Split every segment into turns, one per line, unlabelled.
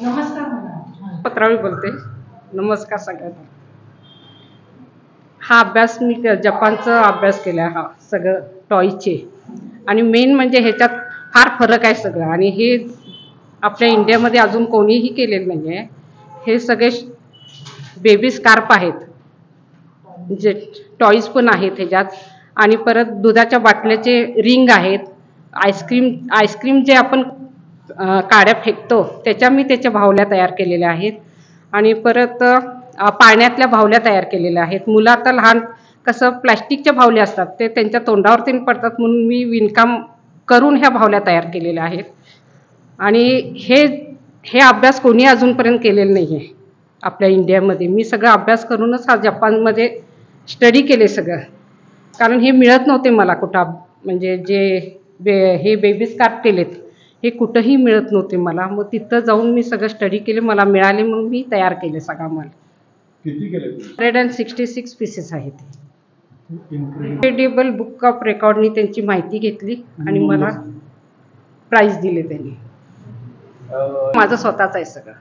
नमस्कार मॅडम. पत्रावळी बोलते. नमस्कार सगळ्यांना. हा अभ्यास मी जपानचा अभ्यास केला. हा सगळं टॉयचे आणि मेन म्हणजे ह्याच्यात फार फरक आहे सगळं, आणि हे आपल्या इंडियामध्ये अजून कोणीही केलेलं नाही आहे. हे सगळे बेबी स्कार्फ आहेत, जे टॉईज पण आहेत ह्याच्यात, आणि परत दुधाच्या बाटल्याचे रिंग आहेत. आईस्क्रीम जे आपण काड्या फेकतो त्याच्या मी त्याच्या बाहुल्या तयार केलेल्या आहेत. आणि परत पाण्यातल्या बाहुल्या तयार केलेल्या आहेत. मुलं आता लहान कसं प्लॅस्टिकच्या बाहुल्या असतात ते त्यांच्या तोंडावरती पडतात, म्हणून मी विणकाम करून ह्या बाहुल्या तयार केलेल्या आहेत. आणि हे अभ्यास कोणी अजूनपर्यंत केलेलं नाही आहे आपल्या इंडियामध्ये. मी सगळं अभ्यास करूनच हा जपानमध्ये स्टडी केले सगळं, कारण हे मिळत नव्हते मला कुठं. म्हणजे हे बेबी स्कार्फ केलेत हे कुठंही मिळत नव्हते मला. मग तिथं जाऊन मी सगळं स्टडी केले, मला मिळाले, मग मी तयार केले सगळा माल.
किती केले?
166 पीसेस आहेत. इनक्रेडिबल बुक ऑफ रेकॉर्डनी त्यांची माहिती घेतली आणि मला प्राईज दिले त्यांनी. माझं स्वतःच आहे सगळं,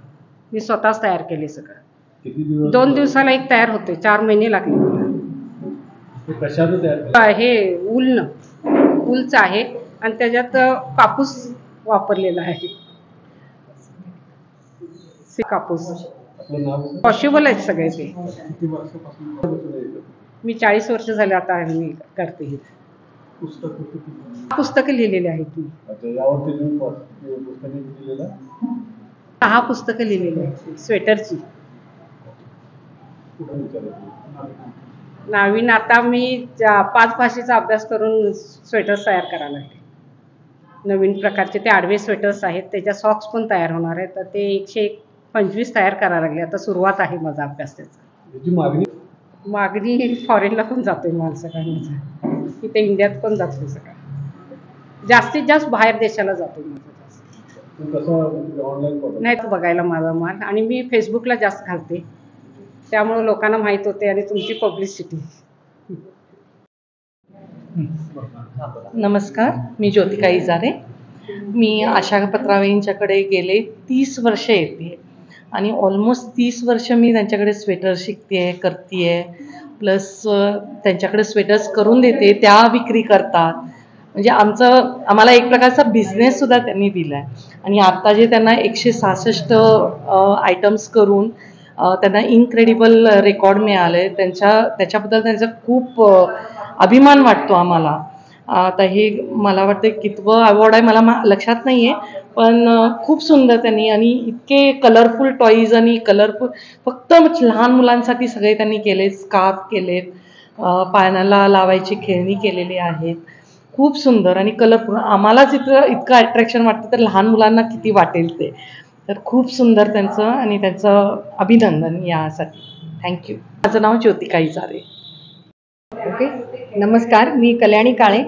मी स्वतःच तयार केले सगळं. 2 दिवसाला एक तयार होते, 4 महिने लागले मला.
कशाचं तयार?
हे उलचं आहे आणि त्याच्यात कापूस वापरलेला आहे. कापूस पॉसिबल आहेत सगळे ते. मी 40 वर्ष झाले आता मी करते. हे पुस्तकं लिहिलेली आहेत मी. 6 पुस्तकं लिहिलेली आहेत स्वेटरची. नवीन आता मी 5 भाषेचा अभ्यास करून स्वेटर्स तयार करायला लागले. नवीन प्रकारचे ते आडवे स्वेटर्स आहेत, त्याच्या सॉक्स पण तयार होणार आहेत. तर ते 125 तयार करायला लागले. आता सुरुवात आहे माझा अभ्यास त्याचा. मागणी फॉरेनला पण जातोय माल सगळ्यांचा, इथे इंडियात पण जातो सगळं. जास्तीत जास्त बाहेर देशाला जातो माझा जास्त. नाही तो बघायला माझा माल, आणि मी फेसबुकला जास्त घालते, त्यामुळे लोकांना माहीत होते आणि तुमची पब्लिसिटी.
नमस्कार, मी ज्योतिका इजारे. मी आशा पत्रावेंच्याकडे गेले 30 वर्ष येते आणि ऑलमोस्ट 30 वर्ष मी त्यांच्याकडे स्वेटर शिकते आहे, करते आहे. प्लस त्यांच्याकडे स्वेटर्स करून देते, त्या विक्री करतात. म्हणजे आम्हाला एक प्रकारचा बिझनेससुद्धा त्यांनी दिला आहे. आणि आत्ता जे त्यांना 166 आयटम्स करून त्यांना इनक्रेडिबल रेकॉर्ड मिळाले, त्याच्याबद्दल त्यांचा खूप अभिमान वाटतो आम्हाला. आता हे मला वाटतं कितवं अवॉर्ड आहे मला लक्षात नाही आहे, पण खूप सुंदर त्यांनी, आणि इतके कलरफुल टॉईज आणि कलरफुल फक्त लहान मुलांसाठी सगळे त्यांनी केले. स्कार्फ केलेत, पायाला लावायची खेळणी केलेली आहेत. खूप सुंदर आणि कलरफुल. आम्हालाच इतकं अट्रॅक्शन वाटतं, तर लहान मुलांना किती वाटेल ते. तर खूप सुंदर त्यांचं, आणि त्यांचं अभिनंदन यासाठी. थँक्यू. माझं नाव ज्योतिका इजारे.
ओके, नमस्कार. मी कल्याणी काळे.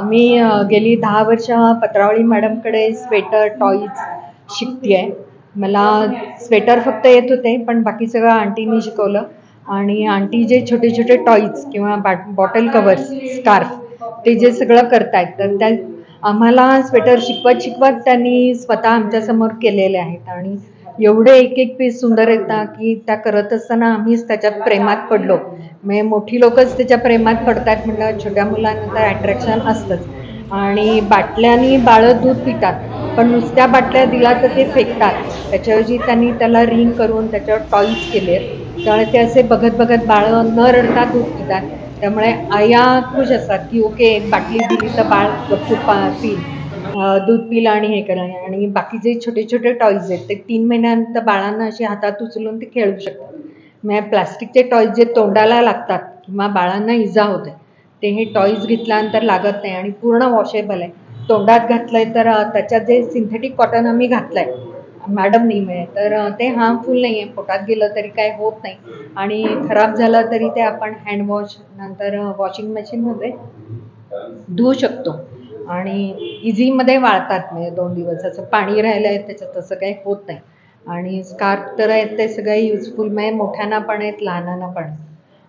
मी गेली 10 वर्ष पत्रावळी मॅडमकडे स्वेटर टॉईज शिकते आहे. मला स्वेटर फक्त येत होते, पण बाकी सगळं आंटीनी शिकवलं. आणि आंटी जे छोटे छोटे टॉईज किंवा बॉटल कवर्स, स्कार्फ, ते जे सगळं करतायत, तर त्या आम्हाला स्वेटर शिकवत त्यांनी स्वतः आमच्यासमोर केलेले आहेत. आणि एवढे एक एक पीस सुंदर येतात की त्या करत असताना आम्हीच त्याच्यात प्रेमात पडलो. म्हणजे मोठी लोकच त्याच्या प्रेमात पडतात म्हणलं, छोट्या मुलांना तर अट्रॅक्शन असतंच. आणि बाटल्यानी बाळं दूध पितात, पण नुसत्या बाटल्या दिला तर ते फेकतात. त्याच्याऐवजी त्यांनी त्याला रिंग करून त्याच्यावर टॉईज केले, त्यामुळे ते असे बघत बघत बाळं न रडता दूध पितात. त्यामुळे आया खुश असतात की ओके, एक बाटली दिली तर बाळ गपचूप दूध पिलं आणि हे करा. आणि बाकीचे छोटे छोटे टॉईज आहेत ते 3 महिन्यानंतर बाळांना असे हातात उचलून ते खेळू शकतात. म्हणजे प्लास्टिकचे टॉईज जे तोंडाला लागतात किंवा बाळांना इजा होते, ते हे टॉईज घेतल्यानंतर लागत नाही आणि पूर्ण वॉशेबल आहे. तोंडात घातलं आहे तर त्याच्यात जे सिंथेटिक कॉटन आम्ही घातलं आहे मॅडमनी, मिळेल तर ते हार्मफुल नाही आहे. पोटात गेलं तरी काय होत नाही, आणि खराब झालं तरी ते आपण हँडवॉश नंतर वॉशिंग मशीनमध्ये धुवू शकतो. आणि इझीमध्ये वाळतात, म्हणजे 2 दिवसाचं पाणी राहिलं आहे त्याच्यात तसं काही होत नाही. आणि स्कार्फ तर आहेत ते सगळे युजफुल, म्हणजे मोठ्यांना पण आहेत, लहानांना पण.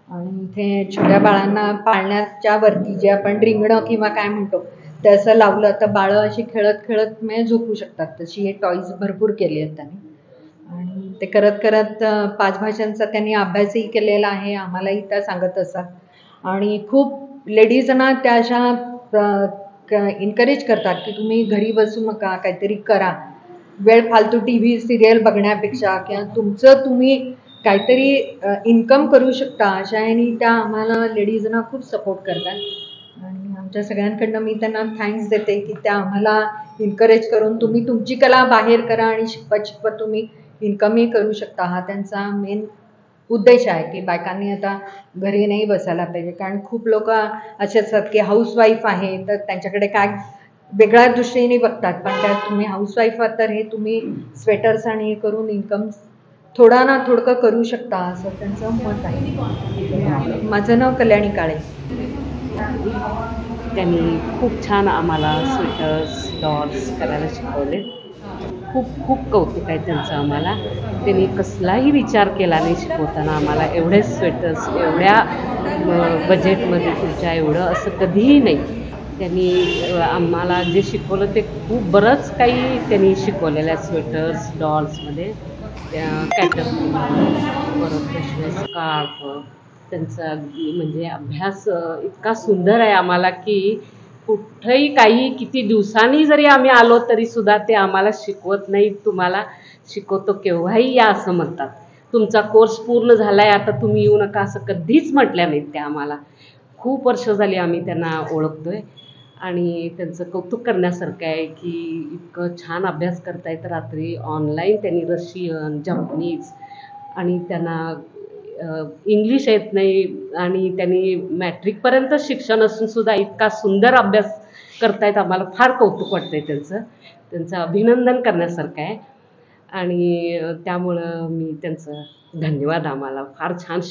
आणि इथे छोट्या बाळांना पाळण्याच्या वरती जे आपण रिंगणं किंवा काय म्हणतो ते असं लावलं तर बाळं अशी खेळत खेळत म्हणजे झोपू शकतात, तशी हे टॉईज भरपूर केली आहेत त्यांनी. आणि ते करत करत 5 भाषांचा त्यांनी अभ्यासही केलेला आहे, आम्हालाही त्या सांगत असतात. आणि खूप लेडीजना त्या अशा एन्करेज करतात की तुम्ही घरी बसू नका, काहीतरी करा. वेळ फालतू TV सिरियल बघण्यापेक्षा किंवा तुमचं तुम्ही काहीतरी इन्कम करू शकता, अशा ह्यानी त्या आम्हाला लेडीजना खूप सपोर्ट करतात. आणि आमच्या सगळ्यांकडनं मी त्यांना थँक्स देते की त्या आम्हाला एन्करेज करून तुम्ही तुमची कला बाहेर करा आणि शिकवत शिकवत तुम्ही इन्कमही करू शकता, हा त्यांचा मेन उद्देश आहे की बायकांनी आता घरी नाही बसायला पाहिजे. कारण खूप लोक असे असतात की हाऊसवाईफ आहे तर त्यांच्याकडे काय वेगळ्या दृष्टीने बघतात, पण त्या तुम्ही हाऊसवाईफ आहात तर हे तुम्ही स्वेटर्स आणि हे करून इन्कम थोडा ना थोडकं करू शकता, असं त्यांचं मत आहे. माझं नाव कल्याणी काळे.
त्यांनी खूप छान आम्हाला स्वेटर्स डॉल्स करायला शिकवले. खूप खूप कौतुक आहे त्यांचं आम्हाला. त्यांनी कसलाही विचार केला नाही शिकवताना आम्हाला. एवढे स्वेटर्स एवढ्या बजेटमध्ये तुमच्या एवढं असं कधीही नाही. त्यांनी आम्हाला जे शिकवलं ते खूप बरंच काही त्यांनी शिकवलेलं आहे स्वेटर्स डॉल्समध्ये. त्या परत तसे स्कार्फ त्यांचा म्हणजे अभ्यास इतका सुंदर आहे आम्हाला की कुठंही काही किती दिवसांनी जरी आम्ही आलो तरीसुद्धा ते आम्हाला शिकवत नाही. तुम्हाला शिकवतो केव्हाही या असं म्हणतात. तुमचा कोर्स पूर्ण झाला आहे आता तुम्ही येऊ नका असं कधीच म्हटल्या नाहीत त्या आम्हाला. खूप वर्ष झाली आम्ही त्यांना ओळखतो आहे आणि त्यांचं कौतुक करण्यासारखं आहे की इतकं छान अभ्यास करतायत. रात्री ऑनलाईन त्यांनी रशियन जपनीज आणि त्यांना इंग्लिश येत नाही आणि त्यांनी मॅट्रिकपर्यंत शिक्षण असूनसुद्धा इतका सुंदर अभ्यास करतायत. आम्हाला फार कौतुक वाटतं आहे त्यांचं अभिनंदन करण्यासारखं आहे. आणि त्यामुळं मी त्यांचं धन्यवाद, आम्हाला फार छान